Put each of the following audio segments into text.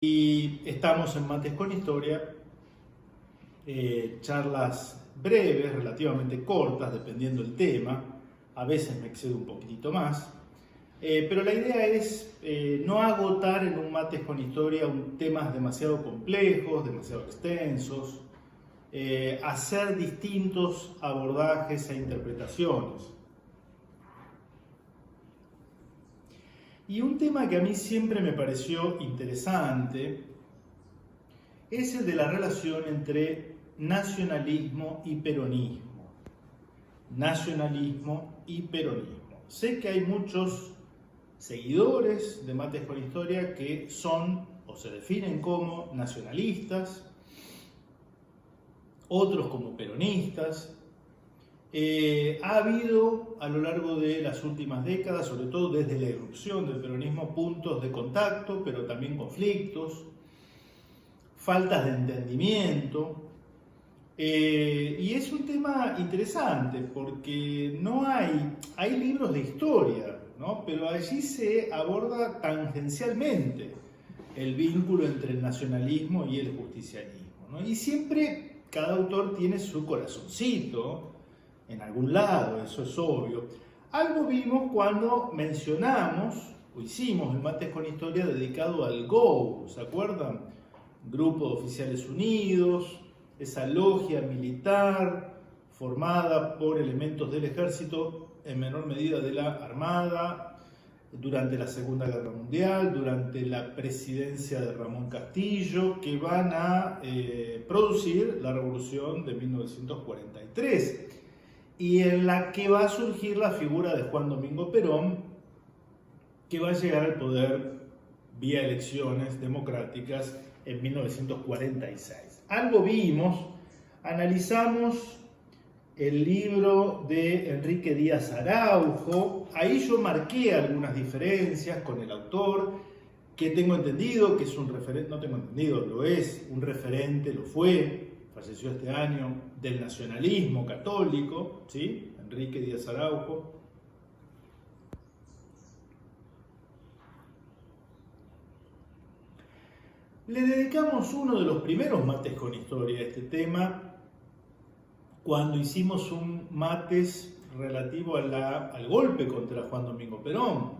Y estamos en Mates con Historia, charlas breves, relativamente cortas, dependiendo del tema. A veces me excedo un poquitito más. Pero la idea es no agotar en un Mates con Historia temas demasiado complejos, demasiado extensos, hacer distintos abordajes e interpretaciones. Y un tema que a mí siempre me pareció interesante es el de la relación entre nacionalismo y peronismo. Nacionalismo y peronismo. Sé que hay muchos seguidores de Mates con Historia que son o se definen como nacionalistas, otros como peronistas. Ha habido a lo largo de las últimas décadas, sobre todo desde la irrupción del peronismo, puntos de contacto, pero también conflictos, faltas de entendimiento. Y es un tema interesante porque no hay libros de historia, ¿no? Pero allí se aborda tangencialmente el vínculo entre el nacionalismo y el justicialismo, ¿no? Y siempre cada autor tiene su corazoncito en algún lado, eso es obvio. Algo vimos cuando mencionamos, o hicimos el Mates con Historia dedicado al GOU, ¿se acuerdan? Grupo de Oficiales Unidos, esa logia militar formada por elementos del ejército, en menor medida de la Armada, durante la Segunda Guerra Mundial, durante la presidencia de Ramón Castillo, que van a producir la Revolución de 1943. Y en la que va a surgir la figura de Juan Domingo Perón, que va a llegar al poder vía elecciones democráticas en 1946. Algo vimos, analizamos el libro de Enrique Díaz Araujo, ahí yo marqué algunas diferencias con el autor, que tengo entendido que es un referente, no tengo entendido, lo es, un referente, lo fue, falleció este año, del nacionalismo católico, ¿sí? Enrique Díaz Araujo. Le dedicamos uno de los primeros Mates con Historia a este tema, cuando hicimos un Mates relativo al golpe contra Juan Domingo Perón,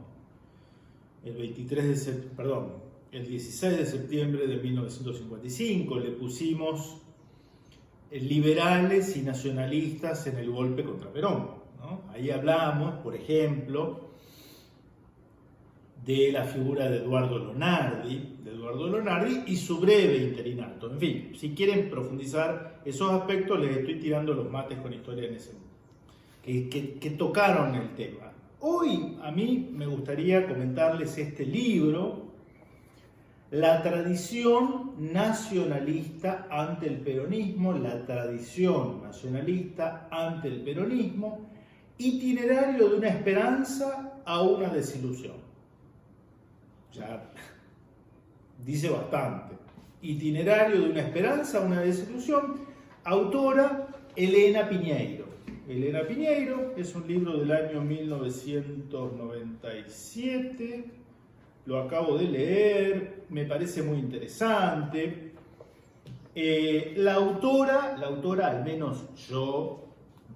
el 16 de septiembre de 1955, le pusimos liberales y nacionalistas en el golpe contra Perón, ¿no? Ahí hablamos, por ejemplo, de la figura de Eduardo Lonardi y su breve interinato. En fin, si quieren profundizar esos aspectos, les estoy tirando los Mates con Historia en ese que tocaron el tema. Hoy a mí me gustaría comentarles este libro, La tradición nacionalista ante el peronismo, la tradición nacionalista ante el peronismo, itinerario de una esperanza a una desilusión. Ya dice bastante. Itinerario de una esperanza a una desilusión, autora Elena Piñeiro. Elena Piñeiro es un libro del año 1997, lo acabo de leer, me parece muy interesante. La autora, al menos yo,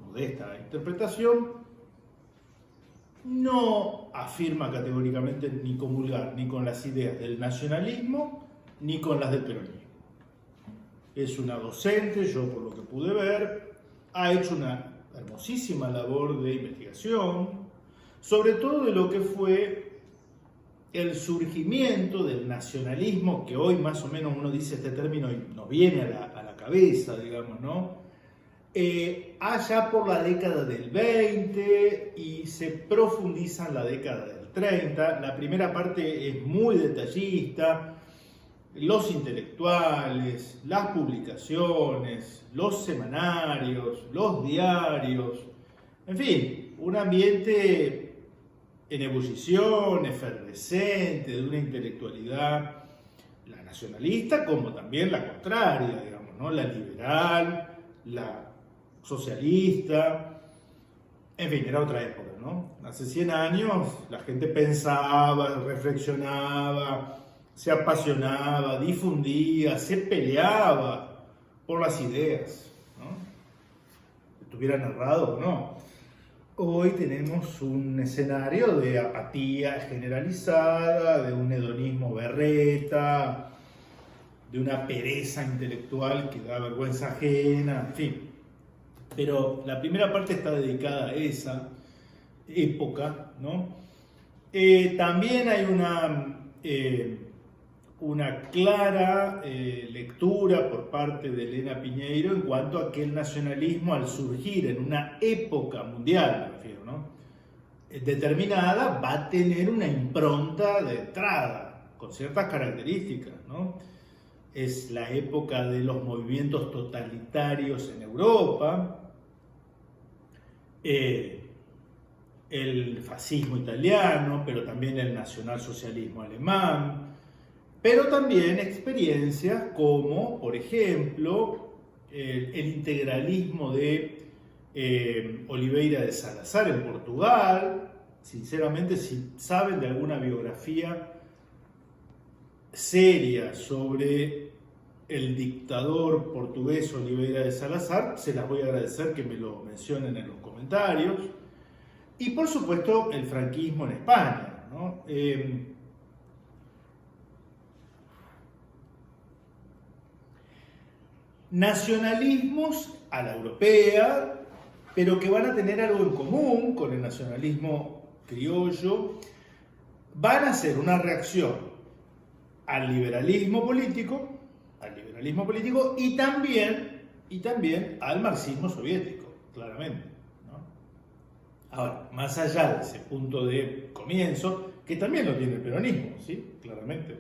modesta interpretación, no afirma categóricamente ni comulgar ni con las ideas del nacionalismo ni con las del peronismo. Es una docente, yo por lo que pude ver, ha hecho una hermosísima labor de investigación, sobre todo de lo que fue el surgimiento del nacionalismo, que hoy más o menos uno dice este término y nos viene a la cabeza, digamos, ¿no? Allá por la década del 20 y se profundiza en la década del 30. La primera parte es muy detallista, los intelectuales, las publicaciones, los semanarios, los diarios, en fin, un ambiente en ebullición, efervescente, de una intelectualidad, la nacionalista como también la contraria, digamos, ¿no? La liberal, la socialista, en fin, era otra época, ¿no? Hace 100 años la gente pensaba, reflexionaba, se apasionaba, difundía, se peleaba por las ideas, ¿no? Estuviera narrado o no. Hoy tenemos un escenario de apatía generalizada, de un hedonismo berreta, de una pereza intelectual que da vergüenza ajena, en fin. Pero la primera parte está dedicada a esa época, ¿no? También hay una clara lectura por parte de Elena Piñeiro en cuanto a que el nacionalismo, al surgir en una época mundial, me refiero, ¿no?, determinada, va a tener una impronta de entrada con ciertas características, ¿no? Es la época de los movimientos totalitarios en Europa, el fascismo italiano, pero también el nacionalsocialismo alemán, pero también experiencias como, por ejemplo, el integralismo de Oliveira de Salazar en Portugal. Sinceramente, si saben de alguna biografía seria sobre el dictador portugués Oliveira de Salazar, se las voy a agradecer que me lo mencionen en los comentarios. Y por supuesto el franquismo en España, ¿no? Nacionalismos a la europea, pero que van a tener algo en común con el nacionalismo criollo, van a ser una reacción al liberalismo político y también al marxismo soviético, claramente. Ahora, más allá de ese punto de comienzo, que también lo tiene el peronismo, ¿sí? Claramente,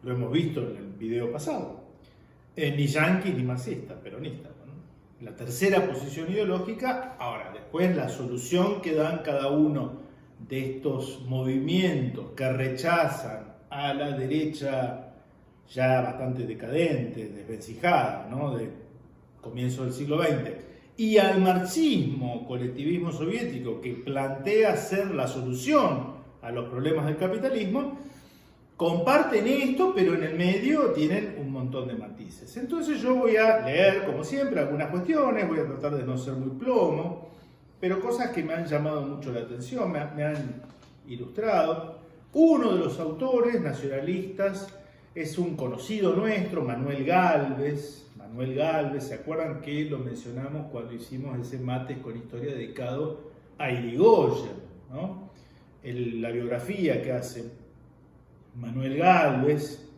lo hemos visto en el video pasado, ni yanqui ni marxista, peronista, ¿no? La tercera posición ideológica. Ahora, después la solución que dan cada uno de estos movimientos que rechazan a la derecha ya bastante decadente, desvencijada, ¿no?, de comienzo del siglo XX, y al marxismo, colectivismo soviético, que plantea ser la solución a los problemas del capitalismo, comparten esto, pero en el medio tienen un montón de matices. Entonces yo voy a leer, como siempre, algunas cuestiones, voy a tratar de no ser muy plomo, pero cosas que me han llamado mucho la atención, me han ilustrado. Uno de los autores nacionalistas es un conocido nuestro, Manuel Gálvez. Manuel Gálvez, ¿se acuerdan que lo mencionamos cuando hicimos ese Mates con Historia dedicado a Irigoyen, ¿no? La biografía que hace Manuel Gálvez.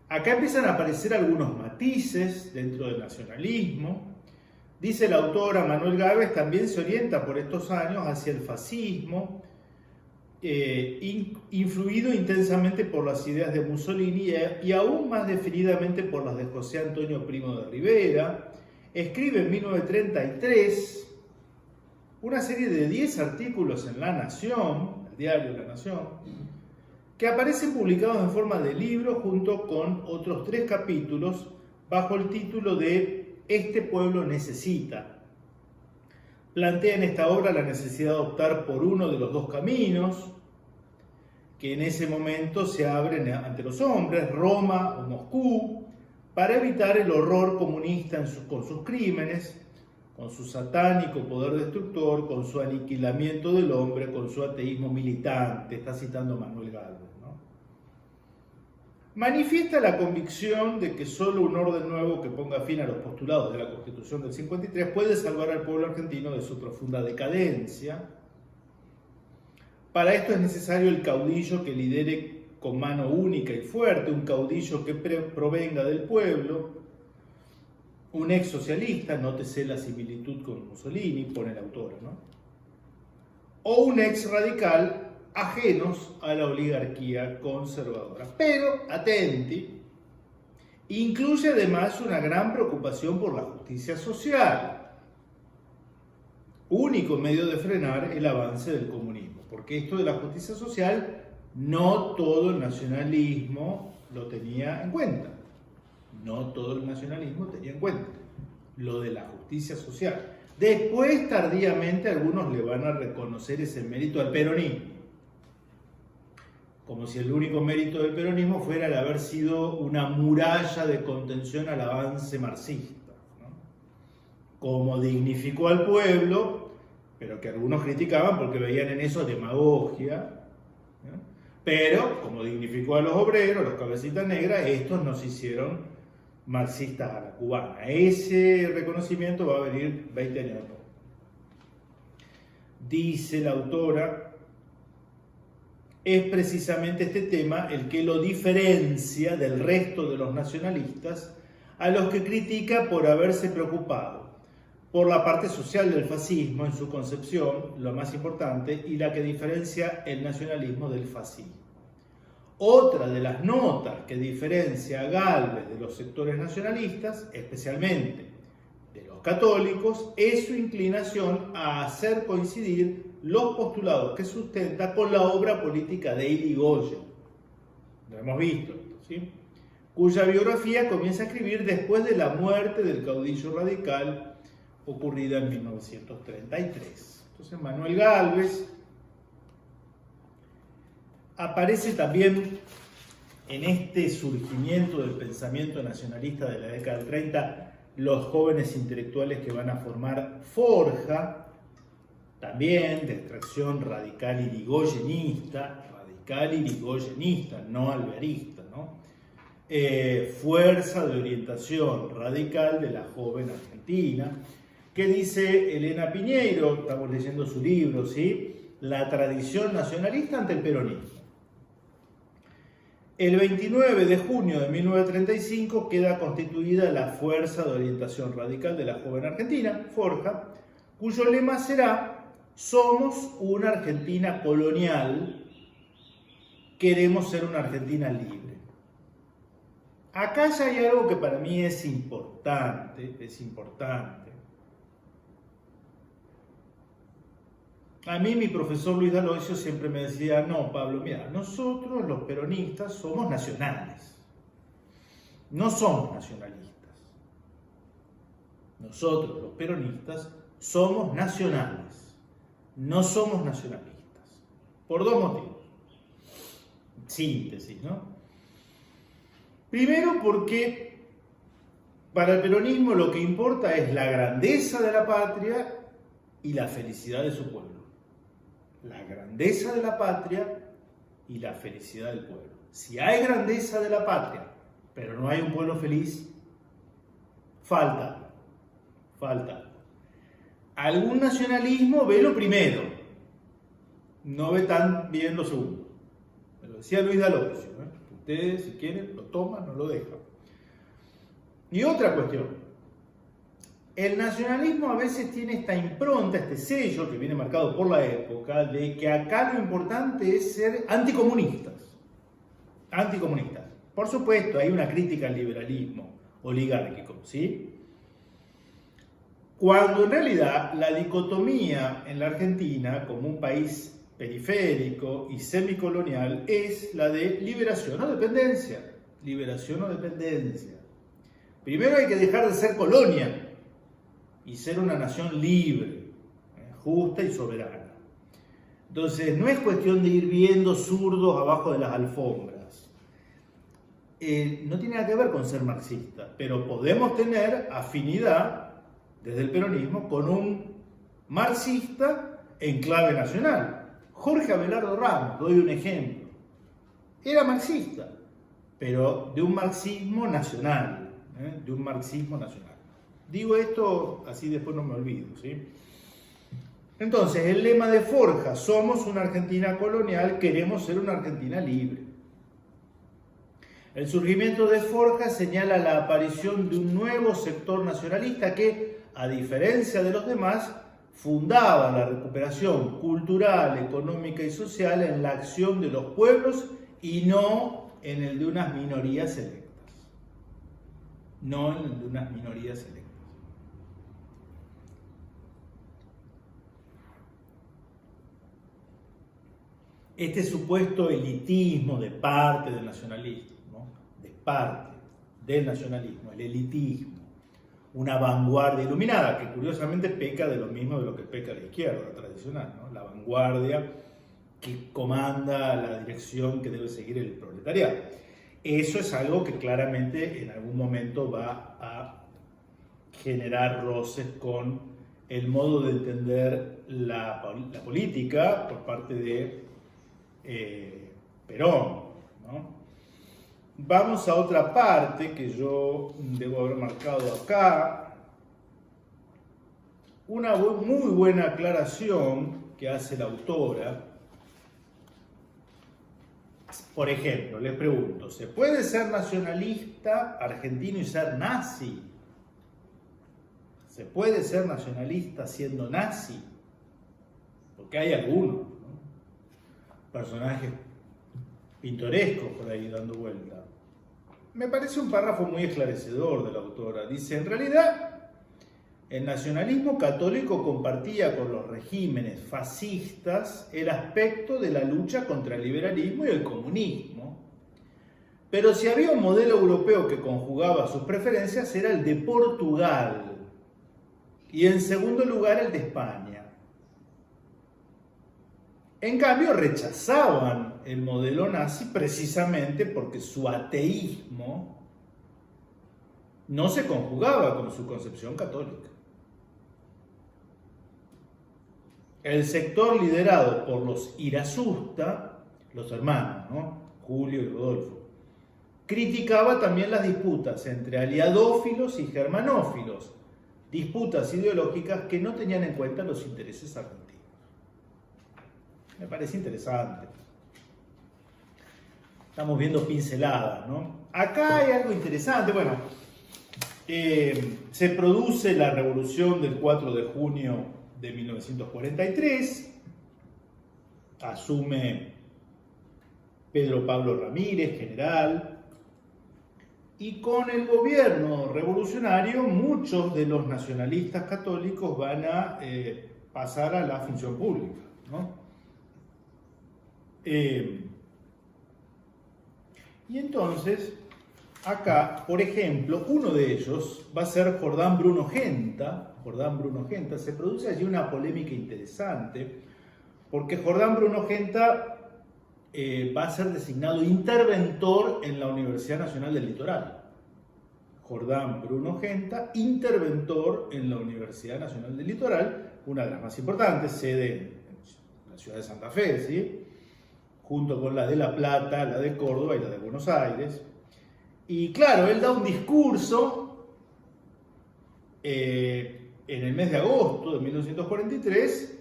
Acá empiezan a aparecer algunos matices dentro del nacionalismo. Dice la autora, Manuel Gálvez también se orienta por estos años hacia el fascismo, influido intensamente por las ideas de Mussolini y aún más definidamente por las de José Antonio Primo de Rivera. Escribe en 1933 una serie de 10 artículos en La Nación, el diario La Nación, que aparecen publicados en forma de libro junto con otros 3 capítulos bajo el título de Este pueblo necesita. Plantea en esta obra la necesidad de optar por uno de los 2 caminos que en ese momento se abren ante los hombres, Roma o Moscú, para evitar el horror comunista con sus crímenes, con su satánico poder destructor, con su aniquilamiento del hombre, con su ateísmo militante. Está citando Manuel Gálvez, ¿no? Manifiesta la convicción de que solo un orden nuevo que ponga fin a los postulados de la Constitución del 53 puede salvar al pueblo argentino de su profunda decadencia. Para esto es necesario el caudillo que lidere con mano única y fuerte, un caudillo que provenga del pueblo, un ex socialista, nótese la similitud con Mussolini, pone el autor, ¿no?, o un ex radical, ajenos a la oligarquía conservadora. Pero, atenti, incluye además una gran preocupación por la justicia social, único medio de frenar el avance del comunismo. Porque esto de la justicia social, no todo el nacionalismo lo tenía en cuenta. No todo el nacionalismo tenía en cuenta lo de la justicia social. Después, tardíamente, algunos le van a reconocer ese mérito al peronismo. como si el único mérito del peronismo fuera el haber sido una muralla de contención al avance marxista, ¿no? Como dignificó al pueblo, pero que algunos criticaban porque veían en eso demagogia, ¿no? Pero como dignificó a los obreros, los cabecitas negras, estos nos hicieron marxistas a la cubana. Ese reconocimiento va a venir 20 años después. Dice la autora, es precisamente este tema el que lo diferencia del resto de los nacionalistas, a los que critica por haberse preocupado por la parte social del fascismo en su concepción, lo más importante, y la que diferencia el nacionalismo del fascismo. Otra de las notas que diferencia a Gálvez de los sectores nacionalistas, especialmente de los católicos, es su inclinación a hacer coincidir los postulados que sustenta con la obra política de Irigoyen. Lo hemos visto, ¿sí? Cuya biografía comienza a escribir después de la muerte del caudillo radical ocurrida en 1933. Entonces Manuel Gálvez aparece también en este surgimiento del pensamiento nacionalista de la década del 30, los jóvenes intelectuales que van a formar Forja, también de extracción radical irigoyenista, no alvearista, ¿no? Fuerza de orientación radical de la joven argentina, que dice Elena Piñeiro, estamos leyendo su libro, ¿sí? La tradición nacionalista ante el peronismo. El 29 de junio de 1935 queda constituida la Fuerza de Orientación Radical de la Joven Argentina, Forja, cuyo lema será: somos una Argentina colonial, queremos ser una Argentina libre. Acá ya hay algo que para mí es importante. A mí mi profesor Luis D'Aloisio siempre me decía, no, Pablo, mira, nosotros los peronistas somos nacionales, no somos nacionalistas. Nosotros los peronistas somos nacionales, no somos nacionalistas. Por dos motivos. Síntesis, ¿no? Primero porque para el peronismo lo que importa es la grandeza de la patria y la felicidad de su pueblo. La grandeza de la patria y la felicidad del pueblo. Si hay grandeza de la patria, pero no hay un pueblo feliz, falta. Algún nacionalismo ve lo primero, no ve tan bien lo segundo. Me lo decía Luis D'Aloisio, ¿eh? Ustedes, si quieren, lo toman, no lo dejan. Y otra cuestión. El nacionalismo a veces tiene esta impronta, este sello que viene marcado por la época, de que acá lo importante es ser anticomunistas. Anticomunistas. Por supuesto, hay una crítica al liberalismo oligárquico, ¿sí? Cuando en realidad la dicotomía en la Argentina, como un país periférico y semicolonial, es la de liberación o dependencia. Liberación o dependencia. Primero hay que dejar de ser colonia y ser una nación libre, justa y soberana. Entonces, no es cuestión de ir viendo zurdos abajo de las alfombras. No tiene nada que ver con ser marxista, pero podemos tener afinidad desde el peronismo con un marxista en clave nacional. Jorge Abelardo Ramos, doy un ejemplo. Era marxista, pero de un marxismo nacional, de un marxismo nacional. Digo esto, así después no me olvido, ¿sí? Entonces, el lema de Forja, somos una Argentina colonial, queremos ser una Argentina libre. El surgimiento de Forja señala la aparición de un nuevo sector nacionalista que, a diferencia de los demás, fundaba la recuperación cultural, económica y social en la acción de los pueblos y no en el de unas minorías selectas. No en el de unas minorías selectas. Este supuesto elitismo de parte del nacionalismo, ¿no? De parte del nacionalismo, el elitismo, una vanguardia iluminada, que curiosamente peca de lo mismo de lo que peca la izquierda tradicional, ¿no? La vanguardia que comanda la dirección que debe seguir el proletariado. Eso es algo que claramente en algún momento va a generar roces con el modo de entender la política por parte de Perón, ¿no? Vamos a otra parte que yo debo haber marcado acá. Una muy buena aclaración que hace la autora. Por ejemplo, les pregunto, ¿se puede ser nacionalista argentino y ser nazi? ¿Se puede ser nacionalista siendo nazi? Porque hay algunos, ¿no? Personajes pintorescos por ahí dando vuelta. Me parece un párrafo muy esclarecedor de la autora. Dice, en realidad, el nacionalismo católico compartía con los regímenes fascistas el aspecto de la lucha contra el liberalismo y el comunismo. Pero si había un modelo europeo que conjugaba sus preferencias, era el de Portugal. Y en segundo lugar, el de España. En cambio, rechazaban el modelo nazi precisamente porque su ateísmo no se conjugaba con su concepción católica. El sector liderado por los Irasusta, los hermanos, ¿no? Julio y Rodolfo, criticaba también las disputas entre aliadófilos y germanófilos, disputas ideológicas que no tenían en cuenta los intereses argentinos. Me parece interesante. Estamos viendo pinceladas, ¿no? Acá hay algo interesante. Bueno, se produce la revolución del 4 de junio de 1943. Asume Pedro Pablo Ramírez, general. Y con el gobierno revolucionario, muchos de los nacionalistas católicos van a pasar a la función pública, ¿no? Y entonces, acá, por ejemplo, uno de ellos va a ser Jordán Bruno Genta. Jordán Bruno Genta. Se produce allí una polémica interesante, porque Jordán Bruno Genta va a ser designado interventor en la Universidad Nacional del Litoral. Jordán Bruno Genta, interventor en la Universidad Nacional del Litoral, una de las más importantes, sede en la ciudad de Santa Fe, ¿sí? Junto con la de La Plata, la de Córdoba y la de Buenos Aires. Y claro, él da un discurso en el mes de agosto de 1943,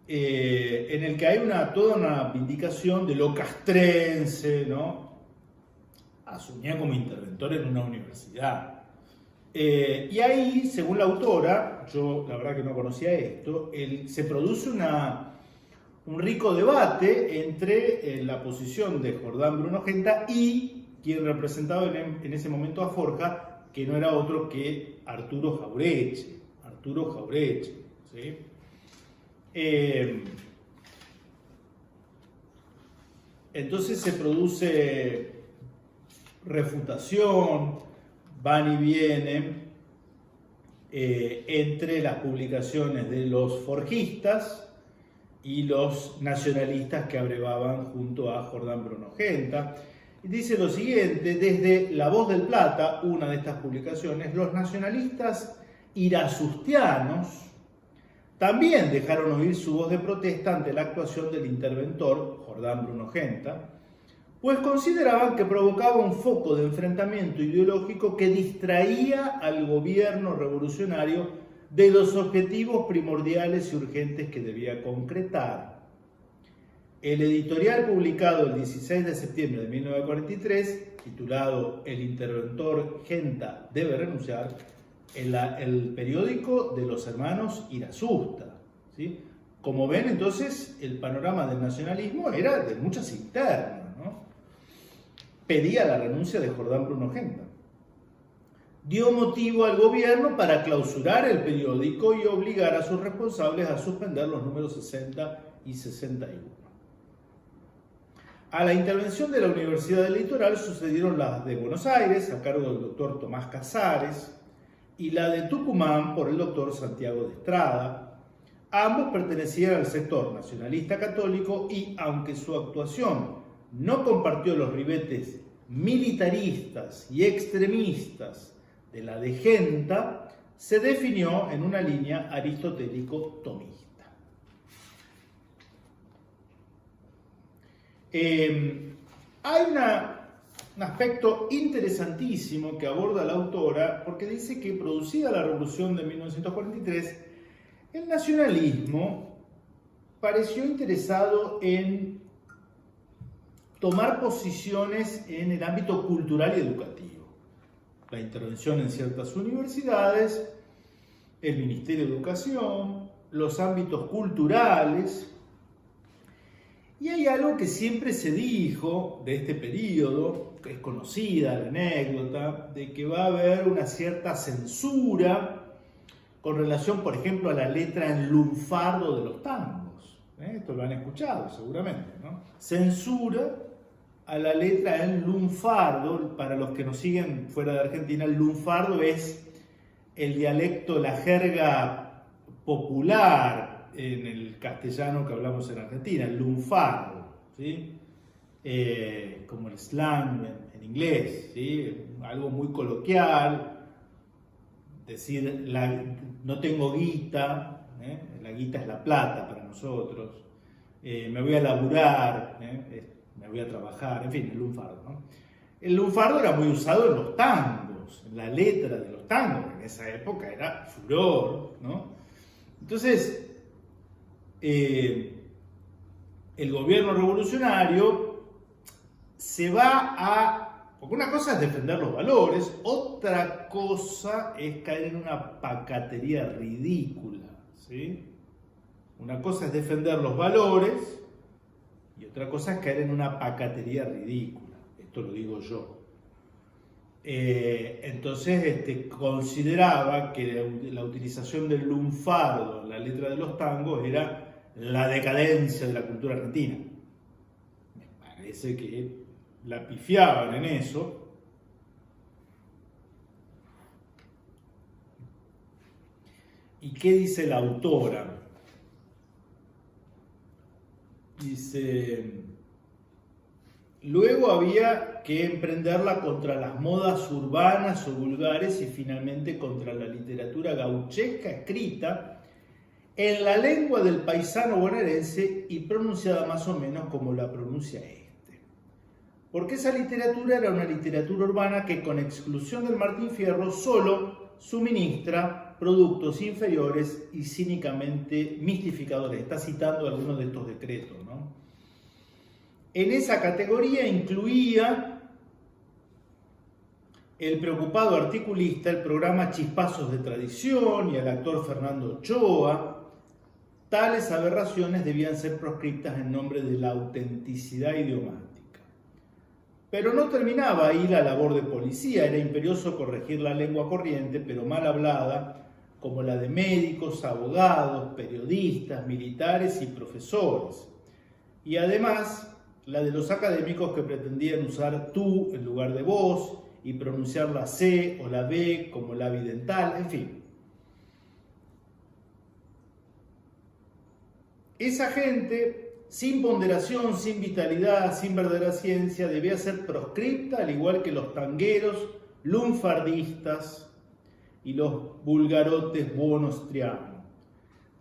en el que hay toda una vindicación de lo castrense, ¿no? Asumía como interventor en una universidad. Y ahí, según la autora, yo la verdad que no conocía esto, se produce un rico debate entre la posición de Jordán Bruno Genta y quien representaba en ese momento a Forja, que no era otro que Arturo Jauretche. Arturo Jauretche, ¿sí? Entonces se produce refutación, van y vienen entre las publicaciones de los forjistas y los nacionalistas que abrevaban junto a Jordán Bruno Genta. Y dice lo siguiente: desde La Voz del Plata, una de estas publicaciones, los nacionalistas irasustianos también dejaron oír su voz de protesta ante la actuación del interventor, Jordán Bruno Genta, pues consideraban que provocaba un foco de enfrentamiento ideológico que distraía al gobierno revolucionario de los objetivos primordiales y urgentes que debía concretar. El editorial publicado el 16 de septiembre de 1943, titulado El interventor Genta debe renunciar, el periódico de los hermanos Irasusta, ¿sí? Como ven, entonces, el panorama del nacionalismo era de muchas internas, ¿no? Pedía la renuncia de Jordán Bruno Genta. Dio motivo al gobierno para clausurar el periódico y obligar a sus responsables a suspender los números 60 y 61. A la intervención de la Universidad del Litoral sucedieron las de Buenos Aires, a cargo del doctor Tomás Casares, y la de Tucumán por el doctor Santiago de Estrada, Ambos pertenecían al sector nacionalista católico y, aunque su actuación no compartió los ribetes militaristas y extremistas de la de Genta, se definió en una línea aristotélico-tomista. Hay un aspecto interesantísimo que aborda la autora, porque dice que producida la Revolución de 1943, el nacionalismo pareció interesado en tomar posiciones en el ámbito cultural y educativo. La intervención en ciertas universidades, el Ministerio de Educación, los ámbitos culturales. Y hay algo que siempre se dijo de este periodo, que es conocida la anécdota, de que va a haber una cierta censura con relación, por ejemplo, a la letra en lunfardo de los tangos. Esto lo han escuchado seguramente, ¿no? Censura a la letra en lunfardo. Para los que nos siguen fuera de Argentina, el lunfardo es el dialecto, la jerga popular en el castellano que hablamos en Argentina, el lunfardo, ¿sí? Como el slang en inglés, ¿sí? Algo muy coloquial. Decir, no tengo guita, la guita es la plata para nosotros, me voy a laburar, me voy a trabajar, en fin, el lunfardo, ¿no? El lunfardo era muy usado en los tangos, en la letra de los tangos, en esa época era furor, ¿no? Entonces, el gobierno revolucionario se va a... Porque una cosa es defender los valores, otra cosa es caer en una pacatería ridícula, ¿sí? Una cosa es defender los valores y otra cosa es caer en una pacatería ridícula. Esto lo digo yo. Entonces consideraba que la utilización del lunfardo en la letra de los tangos era la decadencia de la cultura argentina. Me parece que la pifiaban en eso. ¿Y qué dice la autora? Dice, luego había que emprenderla contra las modas urbanas o vulgares y finalmente contra la literatura gauchesca escrita en la lengua del paisano bonaerense y pronunciada más o menos como la pronuncia porque esa literatura era una literatura urbana que, con exclusión del Martín Fierro, solo suministra productos inferiores y cínicamente mistificadores. Está citando algunos de estos decretos, ¿no? En esa categoría incluía el preocupado articulista, el programa Chispazos de Tradición y el actor Fernando Ochoa. Tales aberraciones debían ser proscriptas en nombre de la autenticidad idiomática. Pero no terminaba ahí la labor de policía, era imperioso corregir la lengua corriente, pero mal hablada, como la de médicos, abogados, periodistas, militares y profesores. Y además, la de los académicos que pretendían usar tú en lugar de vos y pronunciar la C o la B como la bidental, en fin. Esa gente, sin ponderación, sin vitalidad, sin verdadera ciencia, debía ser proscripta, al igual que los tangueros, lunfardistas y los vulgarotes bonostrianos.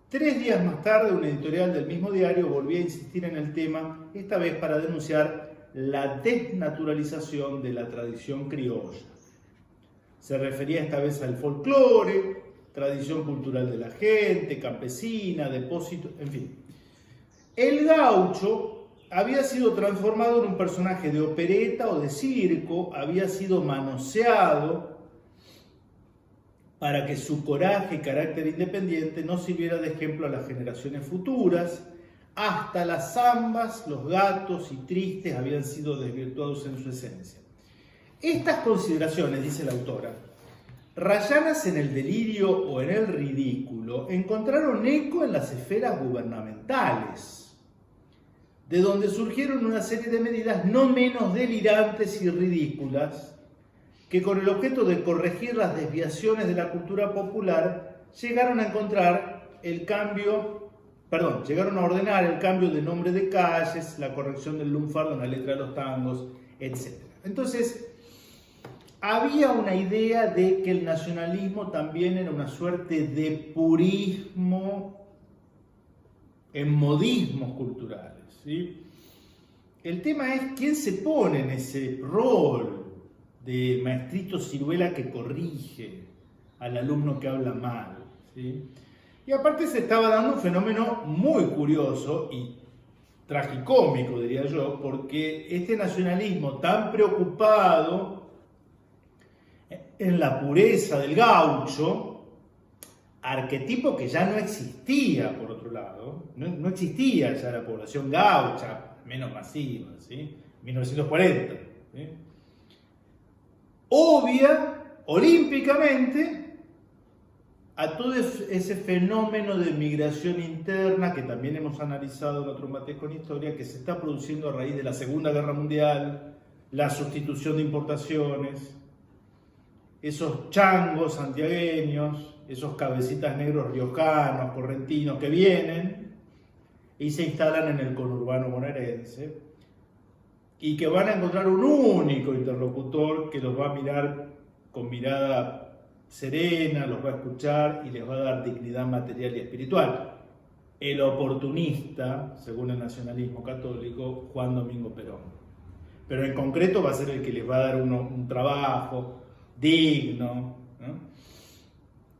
3 días más tarde, un editorial del mismo diario volvía a insistir en el tema, esta vez para denunciar la desnaturalización de la tradición criolla. Se refería esta vez al folclore, tradición cultural de la gente, campesina, depósito, en fin. El gaucho había sido transformado en un personaje de opereta o de circo, había sido manoseado para que su coraje y carácter independiente no sirviera de ejemplo a las generaciones futuras. Hasta las zambas, los gatos y tristes habían sido desvirtuados en su esencia. Estas consideraciones, dice la autora, rayadas en el delirio o en el ridículo, encontraron eco en las esferas gubernamentales, de donde surgieron una serie de medidas no menos delirantes y ridículas, que con el objeto de corregir las desviaciones de la cultura popular llegaron a encontrar llegaron a ordenar el cambio de nombre de calles, la corrección del lunfardo en la letra de los tangos, etc. Entonces, había una idea de que el nacionalismo también era una suerte de purismo en modismos culturales, ¿sí? El tema es quién se pone en ese rol de maestrito ciruela que corrige al alumno que habla mal, ¿sí? Y aparte se estaba dando un fenómeno muy curioso y tragicómico, diría yo, porque este nacionalismo tan preocupado en la pureza del gaucho, arquetipo que ya no existía, por otro lado, no existía ya la población gaucha, menos masiva, ¿sí? 1940, ¿sí? Obvia olímpicamente a todo ese fenómeno de migración interna que también hemos analizado en otro Mates con Historia, que se está produciendo a raíz de la Segunda Guerra Mundial, la sustitución de importaciones, esos changos santiagueños, esos cabecitas negros riojanos, correntinos que vienen y se instalan en el conurbano bonaerense y que van a encontrar un único interlocutor que los va a mirar con mirada serena, los va a escuchar y les va a dar dignidad material y espiritual. El oportunista, según el nacionalismo católico, Juan Domingo Perón. Pero en concreto va a ser el que les va a dar un trabajo digno, ¿no?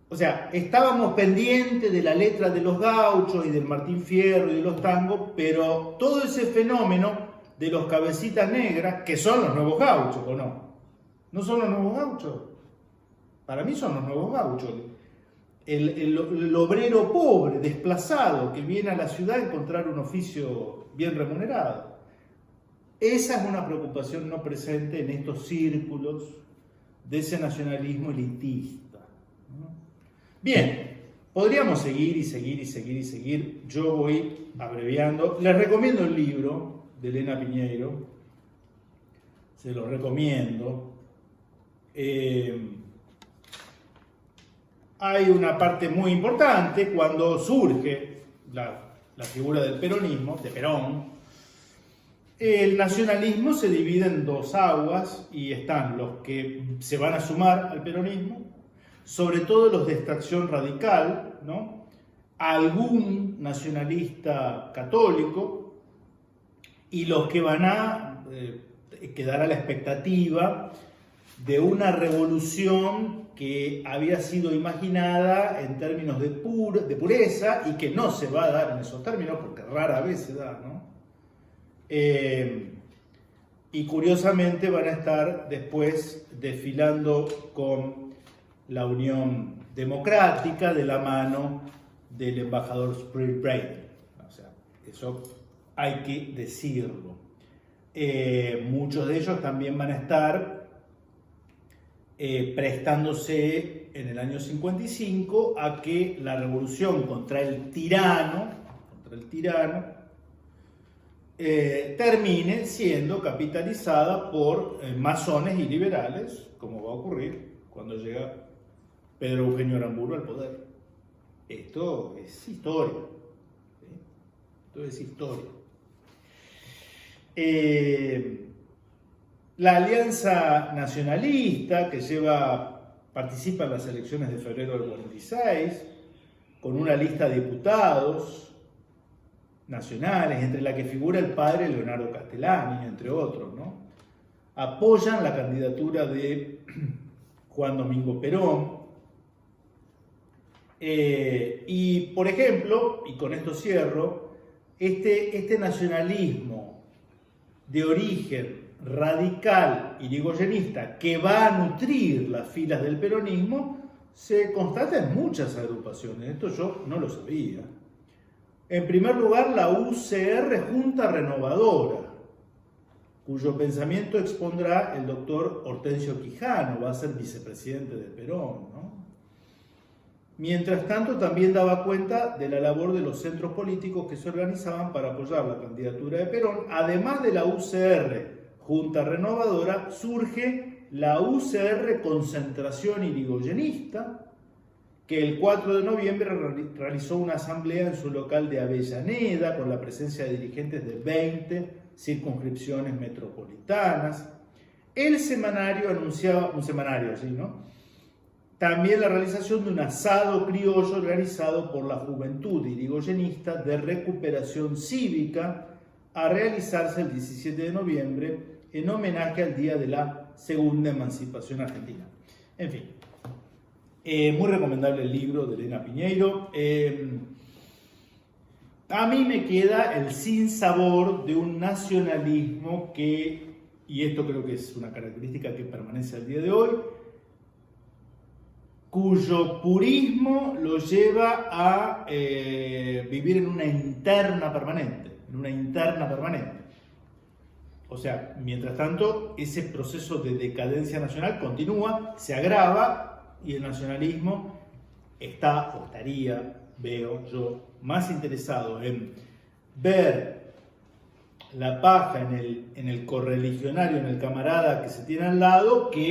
O sea, estábamos pendientes de la letra de los gauchos y del Martín Fierro y de los tangos, pero todo ese fenómeno de los cabecitas negras, que son los nuevos gauchos, ¿o no? ¿No son los nuevos gauchos? Para mí son los nuevos gauchos. El obrero pobre, desplazado, que viene a la ciudad a encontrar un oficio bien remunerado. Esa es una preocupación no presente en estos círculos de ese nacionalismo elitista, ¿no? Bien, podríamos seguir y seguir y seguir y seguir. Yo voy abreviando. Les recomiendo el libro de Elena Piñeiro. Se lo recomiendo. Hay una parte muy importante cuando surge la figura del peronismo, de Perón. El nacionalismo se divide en dos aguas y están los que se van a sumar al peronismo, sobre todo los de extracción radical, ¿no? Algún nacionalista católico y los que van a quedar a la expectativa de una revolución que había sido imaginada en términos de pureza y que no se va a dar en esos términos porque rara vez se da, ¿no? Y curiosamente van a estar después desfilando con la Unión Democrática de la mano del embajador Springer. O sea, eso hay que decirlo. Muchos de ellos también van a estar prestándose en el año 55 a que la revolución contra el tirano termine siendo capitalizada por masones y liberales, como va a ocurrir cuando llega Pedro Eugenio Aramburu al poder. Esto es historia, ¿sí? Esto es historia. La Alianza Nacionalista, que participa en las elecciones de febrero del 46, con una lista de diputados nacionales, entre la que figura el padre Leonardo Castellani, entre otros, ¿no? Apoyan la candidatura de Juan Domingo Perón. Y, por ejemplo, y con esto cierro, este nacionalismo de origen radical irigoyenista que va a nutrir las filas del peronismo se constata en muchas agrupaciones. Esto yo no lo sabía. En primer lugar, la UCR Junta Renovadora, cuyo pensamiento expondrá el doctor Hortensio Quijano, va a ser vicepresidente de Perón, ¿no? Mientras tanto, también daba cuenta de la labor de los centros políticos que se organizaban para apoyar la candidatura de Perón. Además de la UCR Junta Renovadora, surge la UCR Concentración Irigoyenista, que el 4 de noviembre realizó una asamblea en su local de Avellaneda con la presencia de dirigentes de 20 circunscripciones metropolitanas. El semanario anunciaba, un semanario así, ¿no? También la realización de un asado criollo organizado por la Juventud Irigoyenista de Recuperación Cívica a realizarse el 17 de noviembre en homenaje al día de la Segunda Emancipación Argentina. En fin, muy recomendable el libro de Elena Piñeiro. A mí me queda el sinsabor de un nacionalismo que, y esto creo que es una característica que permanece al día de hoy, cuyo purismo lo lleva a vivir en una interna permanente, O sea, mientras tanto, ese proceso de decadencia nacional continúa, se agrava y el nacionalismo está, o estaría, veo yo, más interesado en ver la paja en el correligionario, en el camarada que se tiene al lado, que